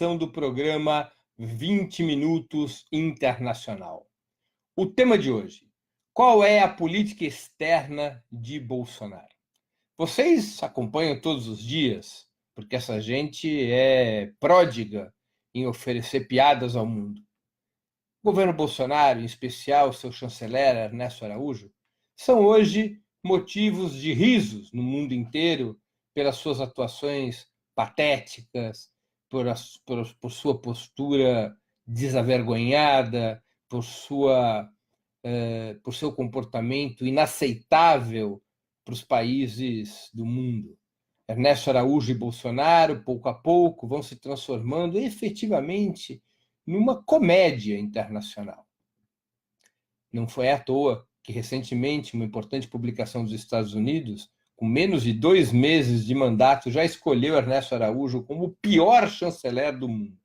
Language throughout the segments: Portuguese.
edição do programa 20 Minutos Internacional. O tema de hoje: qual é a política externa de Bolsonaro? Vocês acompanham todos os dias, porque essa gente é pródiga em oferecer piadas ao mundo. O governo Bolsonaro, em especial seu chanceler Ernesto Araújo, são hoje motivos de risos no mundo inteiro pelas suas atuações patéticas, por sua postura desavergonhada, por seu comportamento inaceitável para os países do mundo. Ernesto Araújo e Bolsonaro, pouco a pouco, vão se transformando efetivamente numa comédia internacional. Não foi à toa que, recentemente, uma importante publicação dos Estados Unidos, com menos de 2 meses de mandato, já escolheu Ernesto Araújo como o pior chanceler do mundo.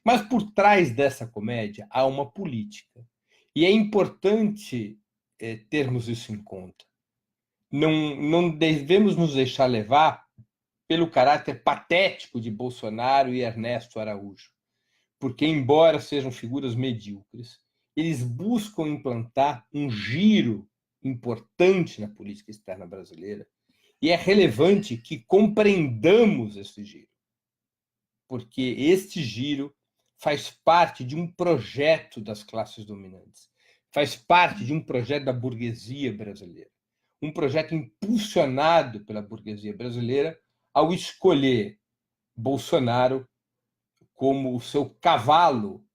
Mas por trás dessa comédia há uma política. E é importante termos isso em conta. Não devemos nos deixar levar pelo caráter patético de Bolsonaro e Ernesto Araújo, porque, embora sejam figuras medíocres, eles buscam implantar um giro importante na política externa brasileira, e é relevante que compreendamos esse giro, porque este giro faz parte de um projeto das classes dominantes, faz parte de um projeto da burguesia brasileira, um projeto impulsionado pela burguesia brasileira ao escolher Bolsonaro como o seu cavalo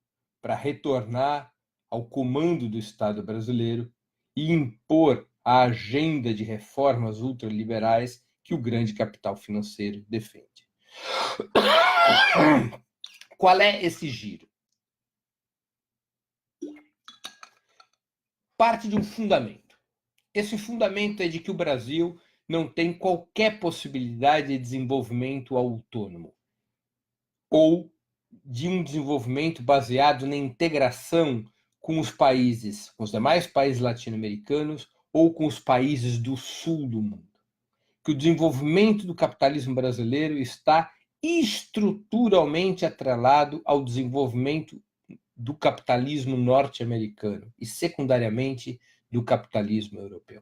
para retornar ao comando do Estado brasileiro e impor a agenda de reformas ultraliberais que o grande capital financeiro defende. Qual é esse giro? Parte de um fundamento. Esse fundamento é de que o Brasil não tem qualquer possibilidade de desenvolvimento autônomo ou de um desenvolvimento baseado na integração com os países, com os demais países latino-americanos ou com os países do sul do mundo. Que o desenvolvimento do capitalismo brasileiro está estruturalmente atrelado ao desenvolvimento do capitalismo norte-americano e, secundariamente, do capitalismo europeu.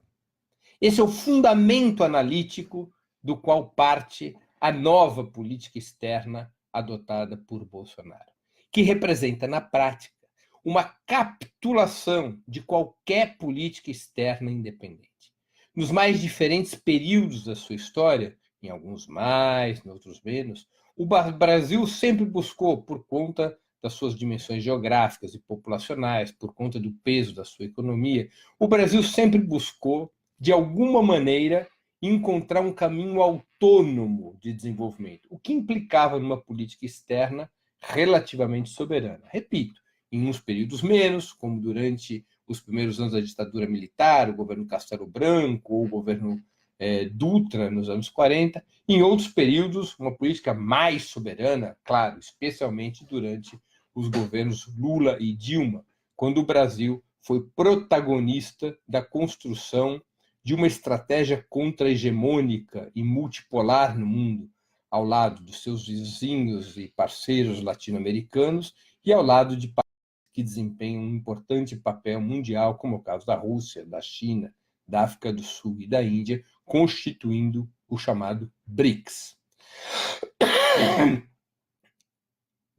Esse é o fundamento analítico do qual parte a nova política externa adotada por Bolsonaro, que representa, na prática, uma capitulação de qualquer política externa independente. Nos mais diferentes períodos da sua história, em alguns mais, em outros menos, o Brasil sempre buscou, por conta das suas dimensões geográficas e populacionais, por conta do peso da sua economia, o Brasil sempre buscou, de alguma maneira, encontrar um caminho autônomo de desenvolvimento, o que implicava numa política externa relativamente soberana. Repito, em uns períodos menos, como durante os primeiros anos da ditadura militar, o governo Castelo Branco, ou o governo Dutra, nos anos 40, em outros períodos, uma política mais soberana, claro, especialmente durante os governos Lula e Dilma, quando o Brasil foi protagonista da construção de uma estratégia contra-hegemônica e multipolar no mundo, ao lado dos seus vizinhos e parceiros latino-americanos e ao lado de países que desempenham um importante papel mundial, como o caso da Rússia, da China, da África do Sul e da Índia, constituindo o chamado BRICS.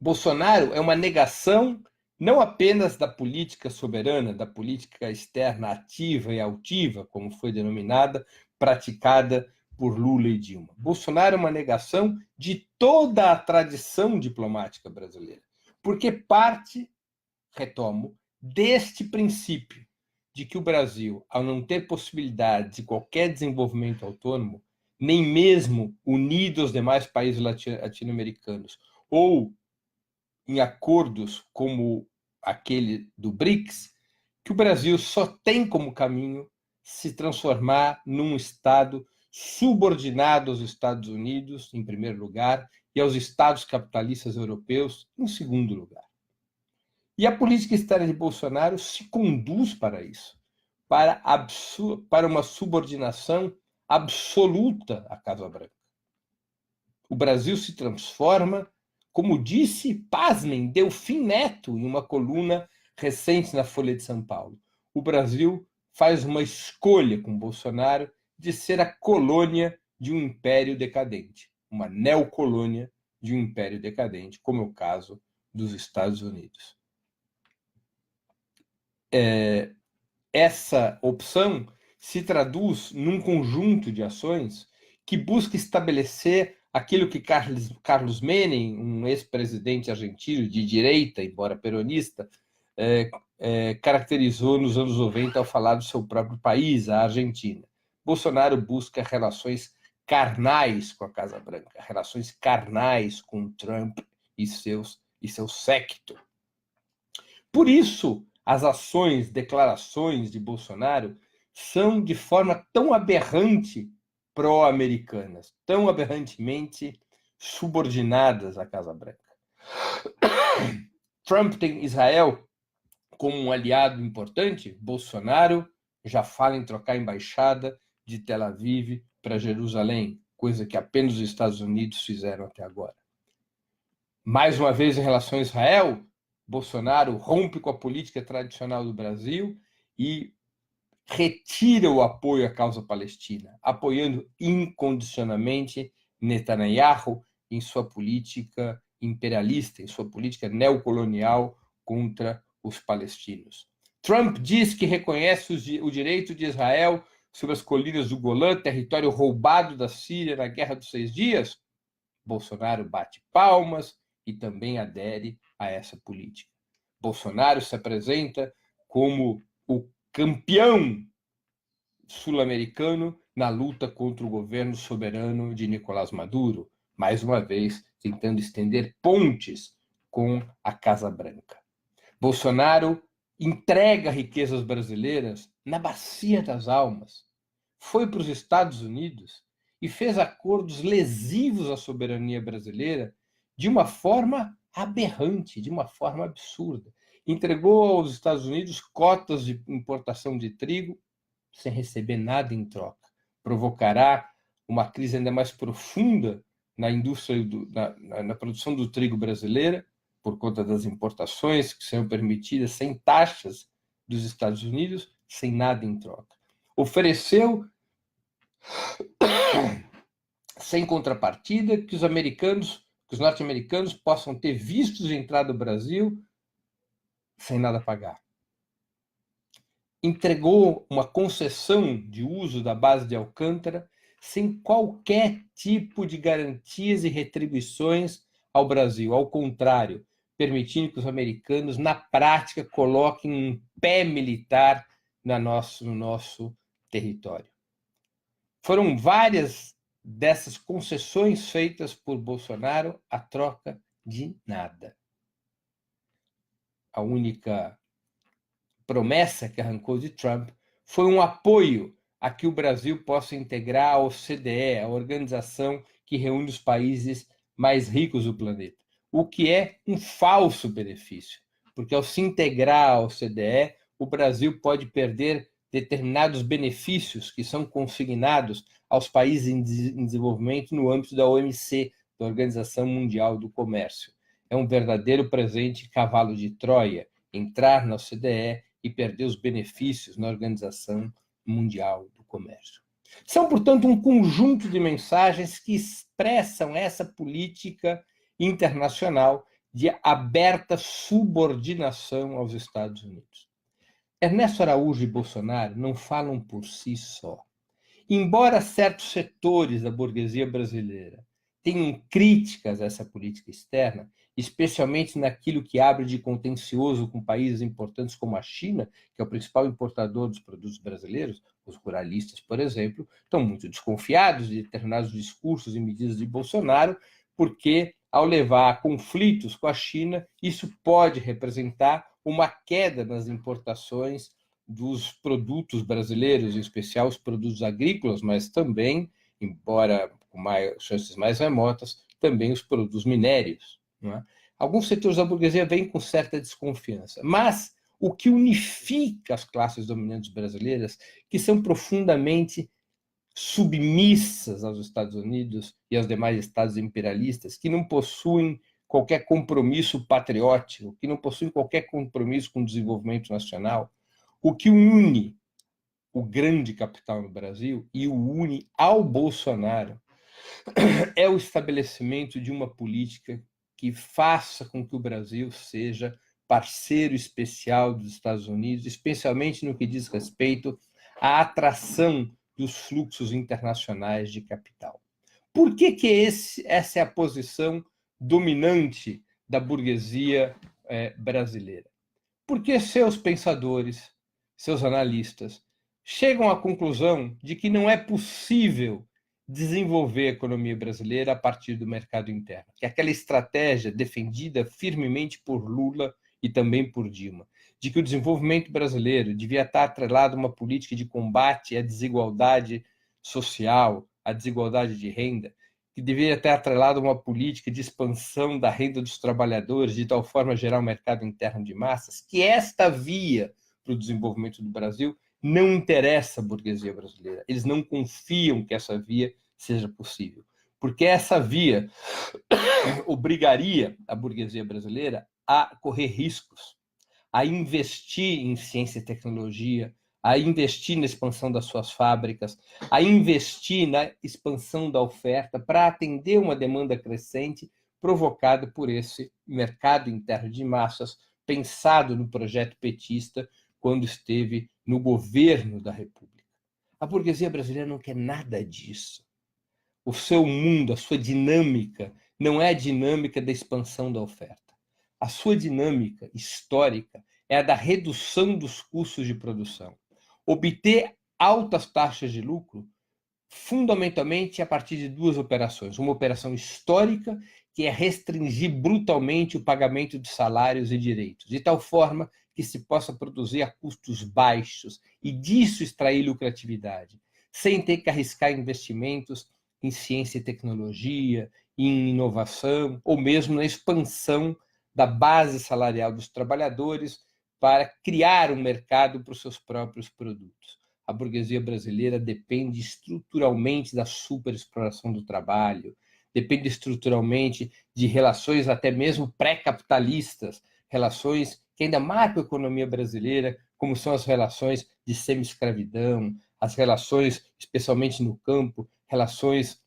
Bolsonaro é uma negação não apenas da política soberana, da política externa ativa e altiva, como foi denominada, praticada por Lula e Dilma. Bolsonaro é uma negação de toda a tradição diplomática brasileira, porque parte, retomo, deste princípio de que o Brasil, ao não ter possibilidade de qualquer desenvolvimento autônomo, nem mesmo unido aos demais países latino-americanos, ou em acordos como aquele do BRICS, que o Brasil só tem como caminho se transformar num Estado subordinado aos Estados Unidos, em primeiro lugar, e aos Estados capitalistas europeus, em segundo lugar. E a política externa de Bolsonaro se conduz para isso, para uma subordinação absoluta à Casa Branca. O Brasil se transforma como disse, pasmem, Delfim Neto, em uma coluna recente na Folha de São Paulo. O Brasil faz uma escolha com Bolsonaro de ser a colônia de um império decadente, uma neocolônia de um império decadente, como é o caso dos Estados Unidos. Essa opção se traduz num conjunto de ações que busca estabelecer aquilo que Carlos Menem, um ex-presidente argentino de direita, embora peronista, caracterizou nos anos 90 ao falar do seu próprio país, a Argentina. Bolsonaro busca relações carnais com a Casa Branca, relações carnais com Trump e seu séquito. Por isso, as ações, declarações de Bolsonaro são de forma tão aberrante pró-americanas, tão aberrantemente subordinadas à Casa Branca. Trump tem Israel como um aliado importante. Bolsonaro já fala em trocar a embaixada de Tel Aviv para Jerusalém, coisa que apenas os Estados Unidos fizeram até agora. Mais uma vez, em relação a Israel, Bolsonaro rompe com a política tradicional do Brasil e retira o apoio à causa palestina, apoiando incondicionalmente Netanyahu em sua política imperialista, em sua política neocolonial contra os palestinos. Trump diz que reconhece o direito de Israel sobre as colinas do Golã, território roubado da Síria na Guerra dos 6 Dias. Bolsonaro bate palmas e também adere a essa política. Bolsonaro se apresenta como o campeão sul-americano na luta contra o governo soberano de Nicolás Maduro, mais uma vez tentando estender pontes com a Casa Branca. Bolsonaro entrega riquezas brasileiras na Bacia das Almas, foi para os Estados Unidos e fez acordos lesivos à soberania brasileira de uma forma aberrante, de uma forma absurda. Entregou aos Estados Unidos cotas de importação de trigo sem receber nada em troca. Provocará uma crise ainda mais profunda na indústria, na produção do trigo brasileira, por conta das importações que serão permitidas sem taxas dos Estados Unidos, sem nada em troca. Ofereceu, sem contrapartida, que os norte-americanos possam ter vistos de entrada do Brasil sem nada pagar. Entregou uma concessão de uso da base de Alcântara sem qualquer tipo de garantias e retribuições ao Brasil. Ao contrário, permitindo que os americanos, na prática, coloquem um pé militar no nosso território. Foram várias dessas concessões feitas por Bolsonaro a troca de nada. A única promessa que arrancou de Trump foi um apoio a que o Brasil possa integrar a OCDE, a organização que reúne os países mais ricos do planeta, o que é um falso benefício, porque ao se integrar à OCDE, o Brasil pode perder determinados benefícios que são consignados aos países em desenvolvimento no âmbito da OMC, da Organização Mundial do Comércio. É um verdadeiro presente cavalo de Troia entrar na OCDE e perder os benefícios na Organização Mundial do Comércio. São, portanto, um conjunto de mensagens que expressam essa política internacional de aberta subordinação aos Estados Unidos. Ernesto Araújo e Bolsonaro não falam por si só. Embora certos setores da burguesia brasileira tenham críticas a essa política externa, especialmente naquilo que abre de contencioso com países importantes como a China, que é o principal importador dos produtos brasileiros, os ruralistas, por exemplo, estão muito desconfiados de determinados discursos e medidas de Bolsonaro, porque, ao levar a conflitos com a China, isso pode representar uma queda nas importações dos produtos brasileiros, em especial os produtos agrícolas, mas também, embora com chances mais remotas, também os produtos minérios. Não é? Alguns setores da burguesia vêm com certa desconfiança, mas o que unifica as classes dominantes brasileiras, que são profundamente submissas aos Estados Unidos e aos demais estados imperialistas, que não possuem qualquer compromisso patriótico, que não possuem qualquer compromisso com o desenvolvimento nacional, o que une o grande capital no Brasil e o une ao Bolsonaro é o estabelecimento de uma política que faça com que o Brasil seja parceiro especial dos Estados Unidos, especialmente no que diz respeito à atração dos fluxos internacionais de capital. Por que essa é a posição dominante da burguesia brasileira? Porque seus pensadores, seus analistas, chegam à conclusão de que não é possível desenvolver a economia brasileira a partir do mercado interno, que é aquela estratégia defendida firmemente por Lula e também por Dilma, de que o desenvolvimento brasileiro devia estar atrelado a uma política de combate à desigualdade social, à desigualdade de renda, que deveria estar atrelado a uma política de expansão da renda dos trabalhadores, de tal forma a gerar um mercado interno de massas, que esta via para o desenvolvimento do Brasil não interessa a burguesia brasileira. Eles não confiam que essa via seja possível, porque essa via obrigaria a burguesia brasileira a correr riscos, a investir em ciência e tecnologia, a investir na expansão das suas fábricas, a investir na expansão da oferta para atender uma demanda crescente provocada por esse mercado interno de massas pensado no projeto petista quando esteve no governo da República. A burguesia brasileira não quer nada disso. O seu mundo, a sua dinâmica, não é a dinâmica da expansão da oferta. A sua dinâmica histórica é a da redução dos custos de produção. Obter altas taxas de lucro, fundamentalmente a partir de duas operações. Uma operação histórica, que é restringir brutalmente o pagamento de salários e direitos, de tal forma que se possa produzir a custos baixos e disso extrair lucratividade, sem ter que arriscar investimentos em ciência e tecnologia, em inovação, ou mesmo na expansão da base salarial dos trabalhadores para criar um mercado para os seus próprios produtos. A burguesia brasileira depende estruturalmente da superexploração do trabalho, depende estruturalmente de relações até mesmo pré-capitalistas, relações que ainda marcam a economia brasileira, como são as relações de semi-escravidão, as relações, especialmente no campo, relações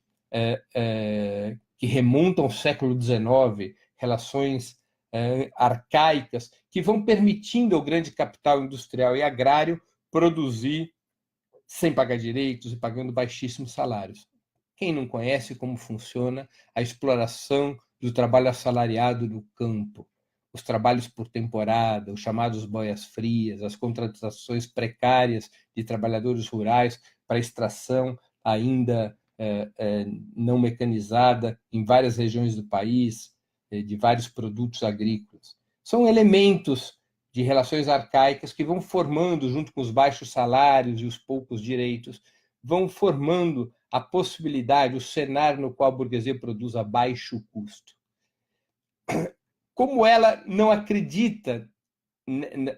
que remontam ao século XIX, relações arcaicas, que vão permitindo ao grande capital industrial e agrário produzir sem pagar direitos e pagando baixíssimos salários. Quem não conhece como funciona a exploração do trabalho assalariado no campo, os trabalhos por temporada, os chamados boias-frias, as contratações precárias de trabalhadores rurais para extração ainda não mecanizada em várias regiões do país, de vários produtos agrícolas. São elementos de relações arcaicas que vão formando, junto com os baixos salários e os poucos direitos, vão formando a possibilidade, o cenário no qual a burguesia produz a baixo custo. Como ela não acredita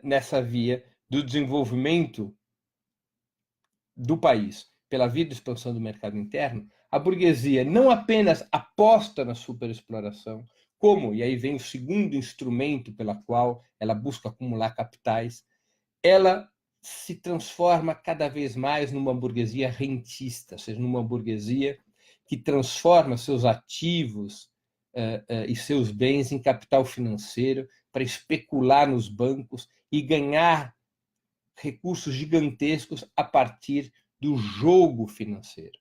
nessa via do desenvolvimento do país pela via de expansão do mercado interno, a burguesia não apenas aposta na superexploração, como, e aí vem o segundo instrumento pela qual ela busca acumular capitais, ela se transforma cada vez mais numa burguesia rentista, ou seja, numa burguesia que transforma seus ativos e seus bens em capital financeiro para especular nos bancos e ganhar recursos gigantescos a partir do jogo financeiro.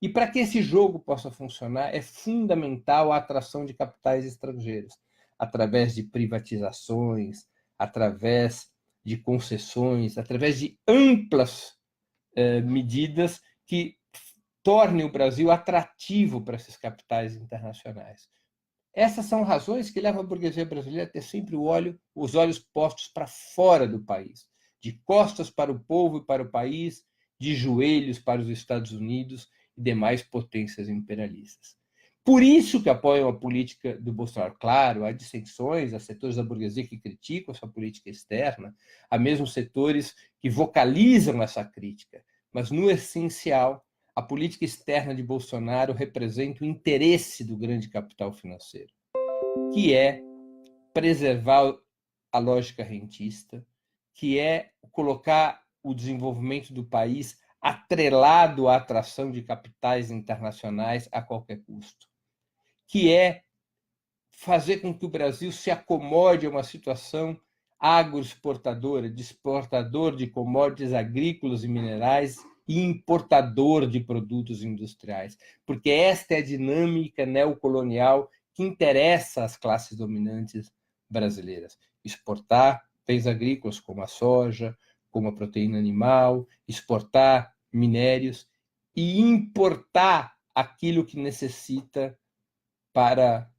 E para que esse jogo possa funcionar, é fundamental a atração de capitais estrangeiros, através de privatizações, através de concessões, através de amplas medidas que tornem o Brasil atrativo para esses capitais internacionais. Essas são razões que levam a burguesia brasileira a ter sempre os olhos postos para fora do país, de costas para o povo e para o país, de joelhos para os Estados Unidos e demais potências imperialistas. Por isso que apoiam a política do Bolsonaro. Claro, há dissensões, há setores da burguesia que criticam essa política externa, há mesmo setores que vocalizam essa crítica, mas, no essencial, a política externa de Bolsonaro representa o interesse do grande capital financeiro. que é preservar a lógica rentista, que é colocar o desenvolvimento do país atrelado à atração de capitais internacionais a qualquer custo, que é fazer com que o Brasil se acomode a uma situação agroexportadora, de exportador de commodities agrícolas e minerais e importador de produtos industriais, porque esta é a dinâmica neocolonial que interessa às classes dominantes brasileiras. Exportar bens agrícolas como a soja, como a proteína animal, exportar minérios e importar aquilo que necessita para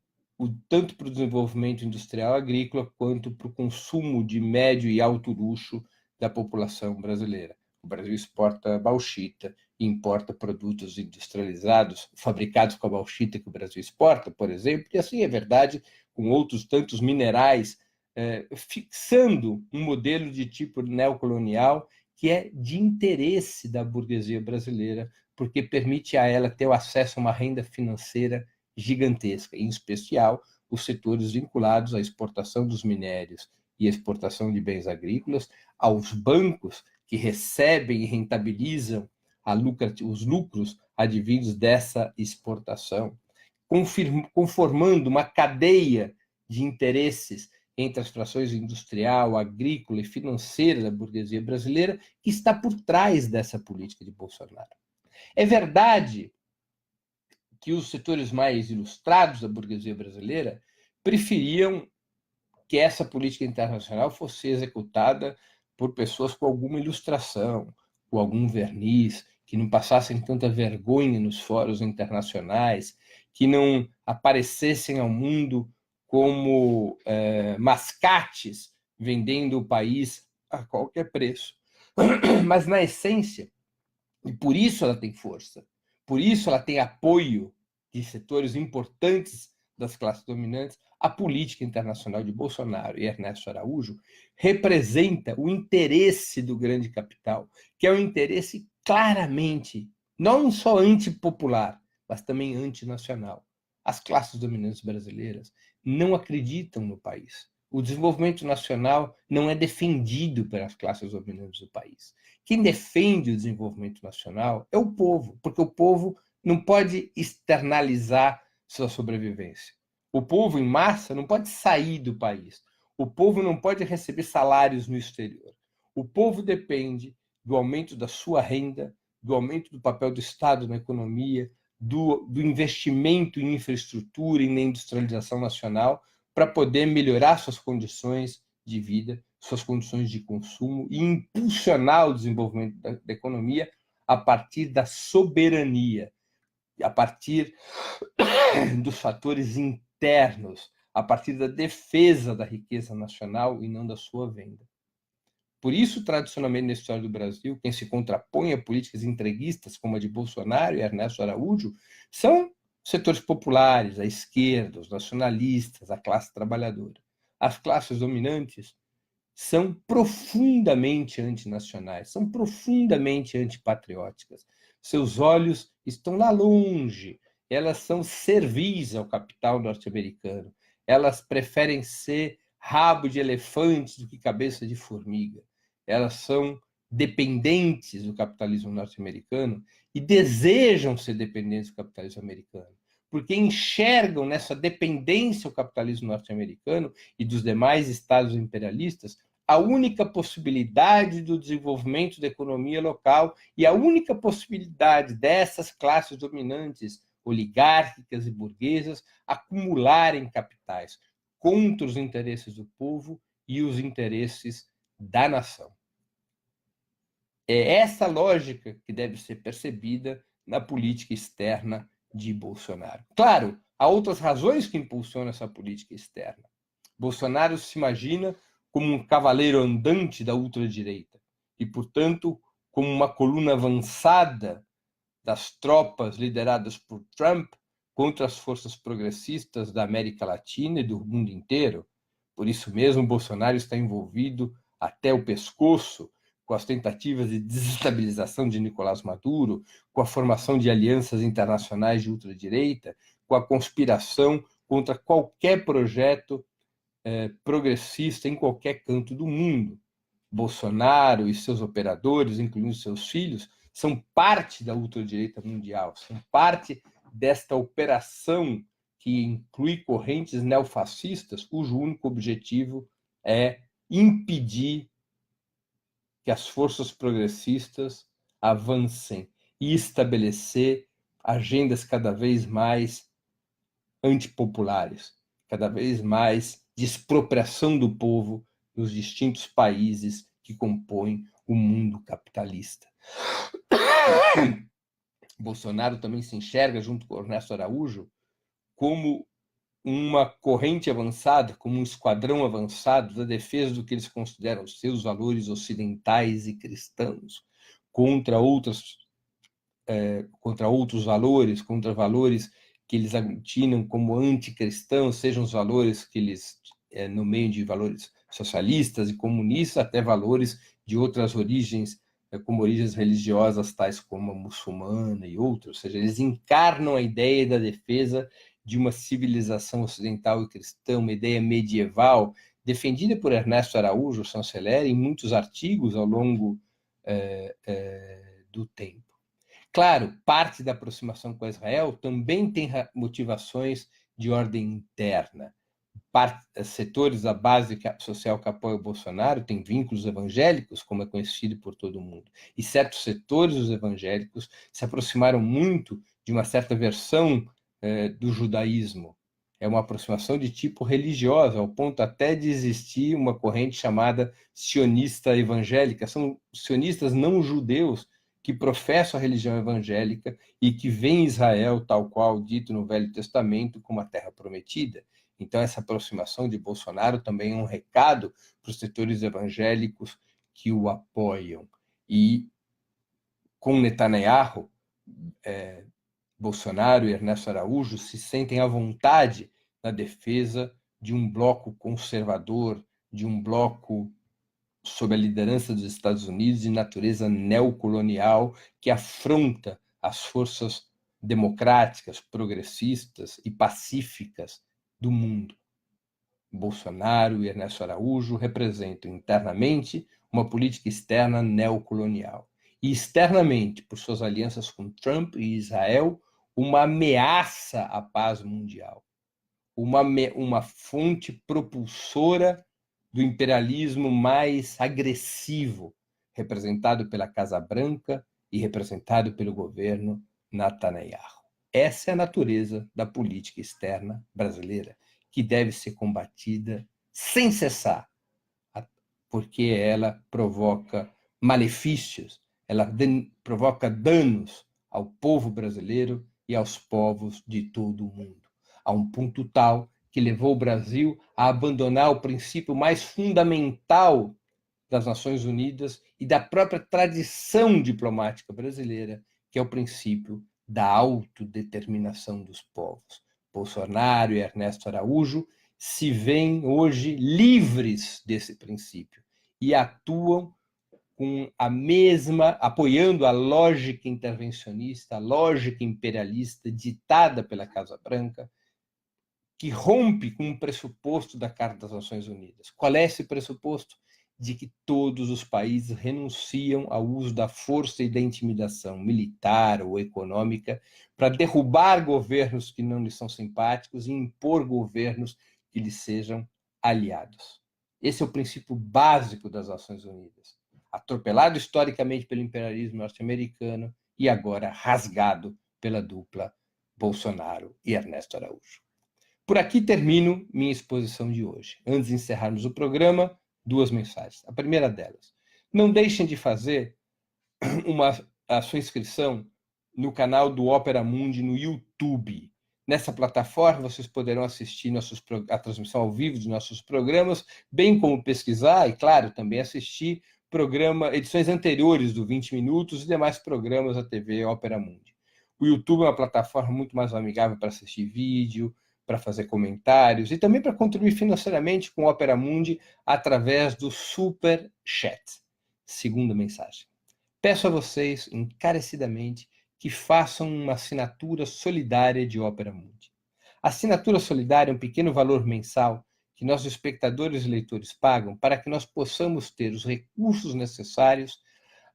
tanto para o desenvolvimento industrial agrícola quanto para o consumo de médio e alto luxo da população brasileira. O Brasil exporta bauxita e importa produtos industrializados fabricados com a bauxita que o Brasil exporta, por exemplo, e assim é verdade com outros tantos minerais, fixando um modelo de tipo neocolonial que é de interesse da burguesia brasileira, porque permite a ela ter o acesso a uma renda financeira gigantesca, em especial os setores vinculados à exportação dos minérios e exportação de bens agrícolas, aos bancos que recebem e rentabilizam os lucros advindos dessa exportação, conformando uma cadeia de interesses entre as frações industrial, agrícola e financeira da burguesia brasileira que está por trás dessa política de Bolsonaro. É verdade que os setores mais ilustrados da burguesia brasileira preferiam que essa política internacional fosse executada por pessoas com alguma ilustração, com algum verniz, que não passassem tanta vergonha nos fóruns internacionais, que não aparecessem ao mundo como mascates vendendo o país a qualquer preço. Mas, na essência, e por isso ela tem força, por isso ela tem apoio de setores importantes das classes dominantes, a política internacional de Bolsonaro e Ernesto Araújo representa o interesse do grande capital, que é um interesse claramente não só antipopular, mas também antinacional. As classes dominantes brasileiras não acreditam no país. O desenvolvimento nacional não é defendido pelas classes dominantes do país. Quem defende o desenvolvimento nacional é o povo, porque o povo não pode externalizar sua sobrevivência. O povo, em massa, não pode sair do país. O povo não pode receber salários no exterior. O povo depende do aumento da sua renda, do aumento do papel do Estado na economia, do investimento em infraestrutura e na industrialização nacional para poder melhorar suas condições de vida, suas condições de consumo e impulsionar o desenvolvimento da economia a partir da soberania, a partir dos fatores internos, a partir da defesa da riqueza nacional e não da sua venda. Por isso, tradicionalmente, na história do Brasil, quem se contrapõe a políticas entreguistas como a de Bolsonaro e Ernesto Araújo são setores populares, a esquerda, os nacionalistas, a classe trabalhadora. As classes dominantes são profundamente antinacionais, são profundamente antipatrióticas. Seus olhos estão lá longe, elas são servis ao capital norte-americano, elas preferem ser rabo de elefante do que cabeça de formiga. Elas são dependentes do capitalismo norte-americano e desejam ser dependentes do capitalismo americano, porque enxergam nessa dependência ao capitalismo norte-americano e dos demais estados imperialistas a única possibilidade do desenvolvimento da economia local e a única possibilidade dessas classes dominantes, oligárquicas e burguesas, acumularem capitais contra os interesses do povo e os interesses da nação. É essa lógica que deve ser percebida na política externa de Bolsonaro. Claro, há outras razões que impulsionam essa política externa. Bolsonaro se imagina como um cavaleiro andante da ultradireita e, portanto, como uma coluna avançada das tropas lideradas por Trump contra as forças progressistas da América Latina e do mundo inteiro. Por isso mesmo, Bolsonaro está envolvido até o pescoço com as tentativas de desestabilização de Nicolás Maduro, com a formação de alianças internacionais de ultradireita, com a conspiração contra qualquer projeto progressista em qualquer canto do mundo. Bolsonaro e seus operadores, incluindo seus filhos, são parte da ultradireita mundial, são parte desta operação que inclui correntes neofascistas, cujo único objetivo é impedir que as forças progressistas avancem e estabelecer agendas cada vez mais antipopulares, cada vez mais de expropriação do povo nos distintos países que compõem o mundo capitalista. Bolsonaro também se enxerga, junto com Ernesto Araújo, como uma corrente avançada, como um esquadrão avançado da defesa do que eles consideram seus valores ocidentais e cristãos, contra outros valores, contra valores que eles aglutinam como anticristãos, sejam os valores que eles, no meio de valores socialistas e comunistas, até valores de outras origens, como origens religiosas, tais como a muçulmana e outros. Ou seja, eles encarnam a ideia da defesa de uma civilização ocidental e cristã, uma ideia medieval, defendida por Ernesto Araújo, chanceler, em muitos artigos ao longo do tempo. Claro, parte da aproximação com Israel também tem motivações de ordem interna. Setores da base social que apoiam o Bolsonaro têm vínculos evangélicos, como é conhecido por todo mundo. E certos setores dos evangélicos se aproximaram muito de uma certa versão do judaísmo. É uma aproximação de tipo religiosa, ao ponto até de existir uma corrente chamada sionista evangélica. São sionistas não judeus que professam a religião evangélica e que veem Israel, tal qual dito no Velho Testamento, como a terra prometida. Então, essa aproximação de Bolsonaro também é um recado para os setores evangélicos que o apoiam. E com Netanyahu, Bolsonaro e Ernesto Araújo se sentem à vontade na defesa de um bloco conservador, de um bloco sob a liderança dos Estados Unidos de natureza neocolonial que afronta as forças democráticas, progressistas e pacíficas do mundo. Bolsonaro e Ernesto Araújo representam internamente uma política externa neocolonial e externamente, por suas alianças com Trump e Israel, uma ameaça à paz mundial, uma fonte propulsora do imperialismo mais agressivo, representado pela Casa Branca e representado pelo governo Netanyahu. Essa é a natureza da política externa brasileira, que deve ser combatida sem cessar, porque ela provoca malefícios, ela provoca danos ao povo brasileiro e aos povos de todo o mundo, a um ponto tal que levou o Brasil a abandonar o princípio mais fundamental das Nações Unidas e da própria tradição diplomática brasileira, que é o princípio da autodeterminação dos povos. Bolsonaro e Ernesto Araújo se veem hoje livres desse princípio e atuam com a mesma, apoiando a lógica intervencionista, a lógica imperialista ditada pela Casa Branca, que rompe com o pressuposto da Carta das Nações Unidas. Qual é esse pressuposto? De que todos os países renunciam ao uso da força e da intimidação militar ou econômica para derrubar governos que não lhes são simpáticos e impor governos que lhes sejam aliados. Esse é o princípio básico das Nações Unidas, atropelado historicamente pelo imperialismo norte-americano e agora rasgado pela dupla Bolsonaro e Ernesto Araújo. Por aqui termino minha exposição de hoje. Antes de encerrarmos o programa, 2 mensagens. A primeira delas: não deixem de fazer a sua inscrição no canal do Opera Mundi no YouTube. Nessa plataforma, vocês poderão assistir a transmissão ao vivo de nossos programas, bem como pesquisar e, claro, também assistir edições anteriores do 20 Minutos e demais programas da TV Opera Mundi. O YouTube é uma plataforma muito mais amigável para assistir vídeo, para fazer comentários e também para contribuir financeiramente com o Opera Mundi através do Super Chat. Segunda mensagem: peço a vocês encarecidamente que façam uma assinatura solidária de Opera Mundi. A assinatura solidária é um pequeno valor mensal que nossos espectadores e leitores pagam para que nós possamos ter os recursos necessários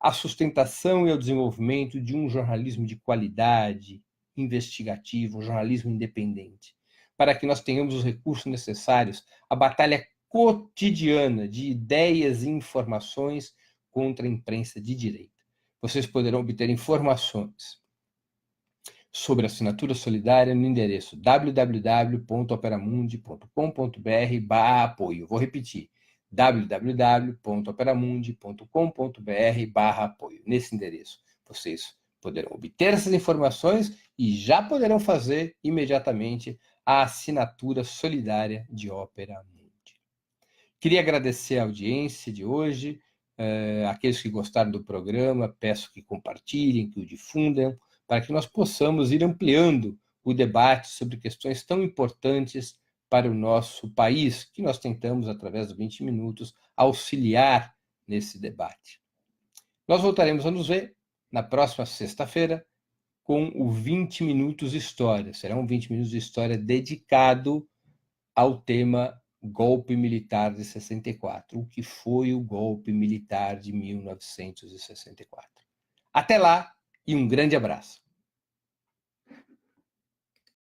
à sustentação e ao desenvolvimento de um jornalismo de qualidade, investigativo, um jornalismo independente, para que nós tenhamos os recursos necessários à batalha cotidiana de ideias e informações contra a imprensa de direita. Vocês poderão obter informações sobre a assinatura solidária no endereço www.operamundi.com.br/apoio. Vou repetir, www.operamundi.com.br/apoio. Nesse endereço, vocês poderão obter essas informações e já poderão fazer imediatamente a assinatura solidária de Opera Mundi. Queria agradecer a audiência de hoje, aqueles que gostaram do programa, peço que compartilhem, que o difundam, para que nós possamos ir ampliando o debate sobre questões tão importantes para o nosso país, que nós tentamos, através dos 20 minutos, auxiliar nesse debate. Nós voltaremos a nos ver na próxima sexta-feira com o 20 Minutos História. Será um 20 Minutos de História dedicado ao tema golpe militar de 64, o que foi o golpe militar de 1964. Até lá e um grande abraço.